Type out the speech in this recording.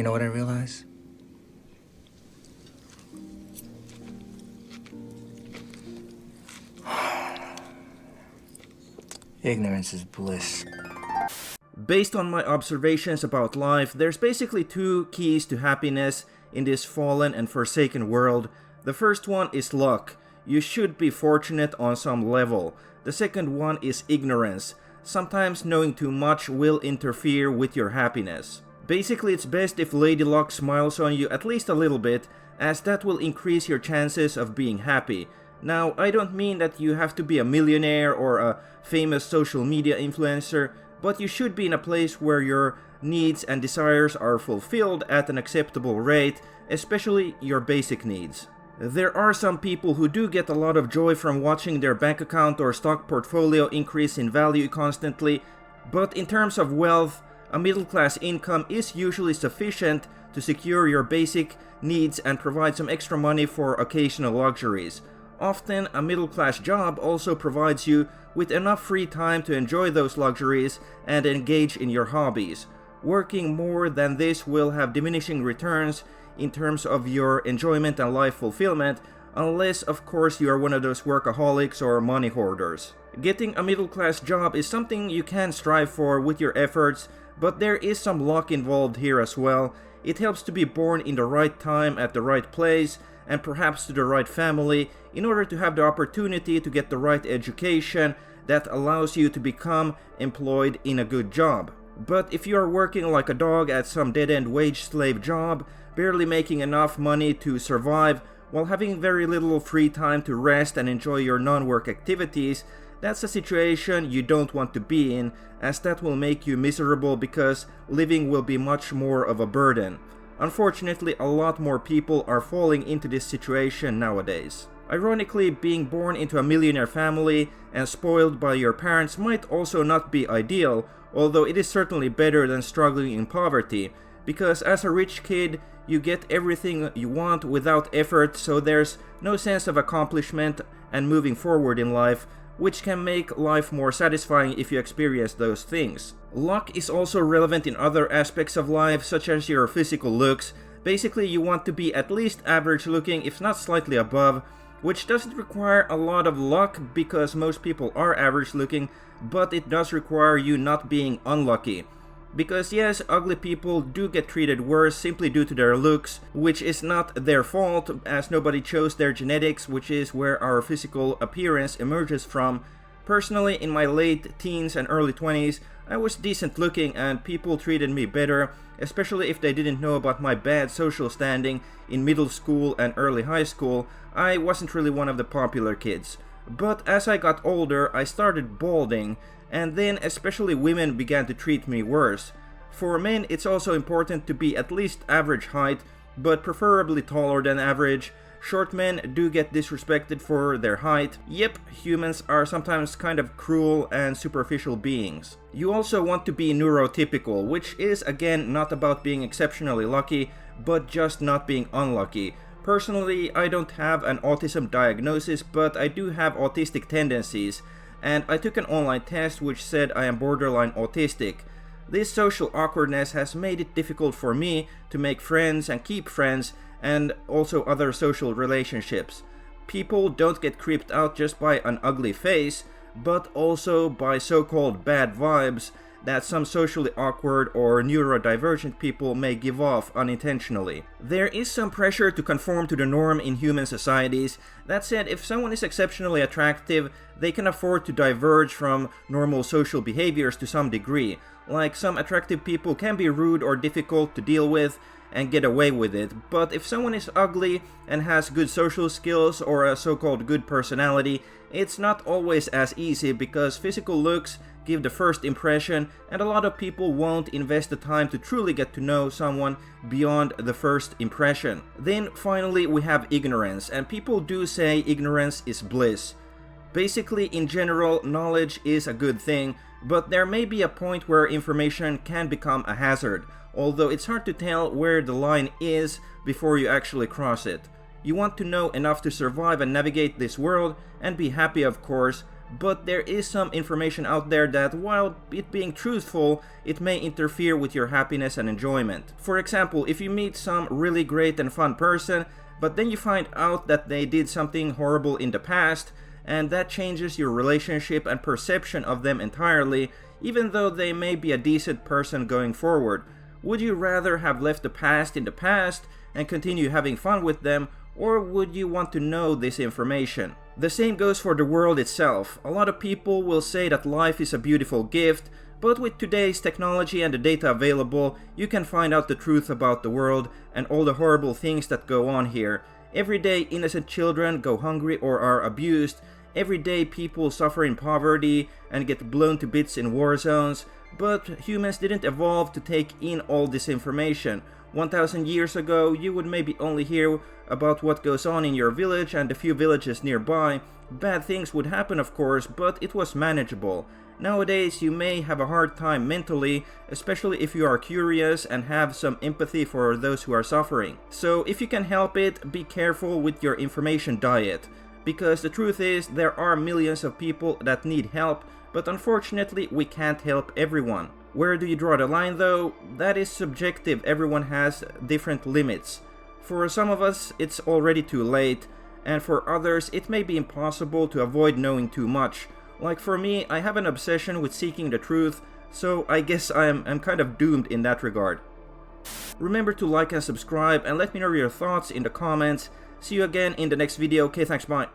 You know what I realize? Ignorance is bliss. Based on my observations about life, there's basically two keys to happiness in this fallen and forsaken world. The first one is luck. You should be fortunate on some level. The second one is ignorance. Sometimes knowing too much will interfere with your happiness. Basically, it's best if Lady Luck smiles on you at least a little bit, as that will increase your chances of being happy. Now, I don't mean that you have to be a millionaire or a famous social media influencer, but you should be in a place where your needs and desires are fulfilled at an acceptable rate, especially your basic needs. There are some people who do get a lot of joy from watching their bank account or stock portfolio increase in value constantly, but in terms of wealth, a middle-class income is usually sufficient to secure your basic needs and provide some extra money for occasional luxuries. Often, a middle-class job also provides you with enough free time to enjoy those luxuries and engage in your hobbies. Working more than this will have diminishing returns in terms of your enjoyment and life fulfillment, unless of course you are one of those workaholics or money hoarders. Getting a middle-class job is something you can strive for with your efforts, but there is some luck involved here as well. It helps to be born in the right time at the right place, and perhaps to the right family, in order to have the opportunity to get the right education that allows you to become employed in a good job. But if you are working like a dog at some dead-end wage slave job, barely making enough money to survive, while having very little free time to rest and enjoy your non-work activities, that's a situation you don't want to be in, as that will make you miserable because living will be much more of a burden. Unfortunately, a lot more people are falling into this situation nowadays. Ironically, being born into a millionaire family and spoiled by your parents might also not be ideal, although it is certainly better than struggling in poverty, because as a rich kid, you get everything you want without effort, so there's no sense of accomplishment and moving forward in life, which can make life more satisfying if you experience those things. Luck is also relevant in other aspects of life, such as your physical looks. Basically, you want to be at least average looking, if not slightly above, which doesn't require a lot of luck because most people are average looking, but it does require you not being unlucky. Because yes, ugly people do get treated worse simply due to their looks, which is not their fault, as nobody chose their genetics, which is where our physical appearance emerges from. Personally, in my late teens and early 20s, I was decent looking and people treated me better, especially if they didn't know about my bad social standing in middle school and early high school. I wasn't really one of the popular kids. But as I got older, I started balding, and then especially women began to treat me worse. For men, it's also important to be at least average height, but preferably taller than average. Short men do get disrespected for their height. Yep, humans are sometimes kind of cruel and superficial beings. You also want to be neurotypical, which is again not about being exceptionally lucky, but just not being unlucky. Personally, I don't have an autism diagnosis, but I do have autistic tendencies, and I took an online test which said I am borderline autistic. This social awkwardness has made it difficult for me to make friends and keep friends, and also other social relationships. People don't get creeped out just by an ugly face, but also by so-called bad vibes that some socially awkward or neurodivergent people may give off unintentionally. There is some pressure to conform to the norm in human societies. That said, if someone is exceptionally attractive, they can afford to diverge from normal social behaviors to some degree. Like, some attractive people can be rude or difficult to deal with and get away with it, but if someone is ugly and has good social skills or a so-called good personality, it's not always as easy because physical looks give the first impression, and a lot of people won't invest the time to truly get to know someone beyond the first impression. Then finally we have ignorance, and people do say ignorance is bliss. Basically, in general, knowledge is a good thing, but there may be a point where information can become a hazard, although it's hard to tell where the line is before you actually cross it. You want to know enough to survive and navigate this world and be happy, of course, but there is some information out there that, while it being truthful, it may interfere with your happiness and enjoyment. For example, if you meet some really great and fun person, but then you find out that they did something horrible in the past, and that changes your relationship and perception of them entirely, even though they may be a decent person going forward. Would you rather have left the past in the past and continue having fun with them, or would you want to know this information? The same goes for the world itself. A lot of people will say that life is a beautiful gift, but with today's technology and the data available, you can find out the truth about the world and all the horrible things that go on here. Every day innocent children go hungry or are abused. Every day people suffer in poverty and get blown to bits in war zones. But humans didn't evolve to take in all this information. 1000 years ago, you would maybe only hear about what goes on in your village and a few villages nearby. Bad things would happen, of course, but it was manageable. Nowadays, you may have a hard time mentally, especially if you are curious and have some empathy for those who are suffering. So if you can help it, be careful with your information diet. Because the truth is, there are millions of people that need help, but unfortunately, we can't help everyone. Where do you draw the line though? That is subjective. Everyone has different limits. For some of us, it's already too late, and for others, it may be impossible to avoid knowing too much. Like for me, I have an obsession with seeking the truth, so I guess I'm kind of doomed in that regard. Remember to like and subscribe, and let me know your thoughts in the comments. See you again in the next video. Okay, thanks, bye.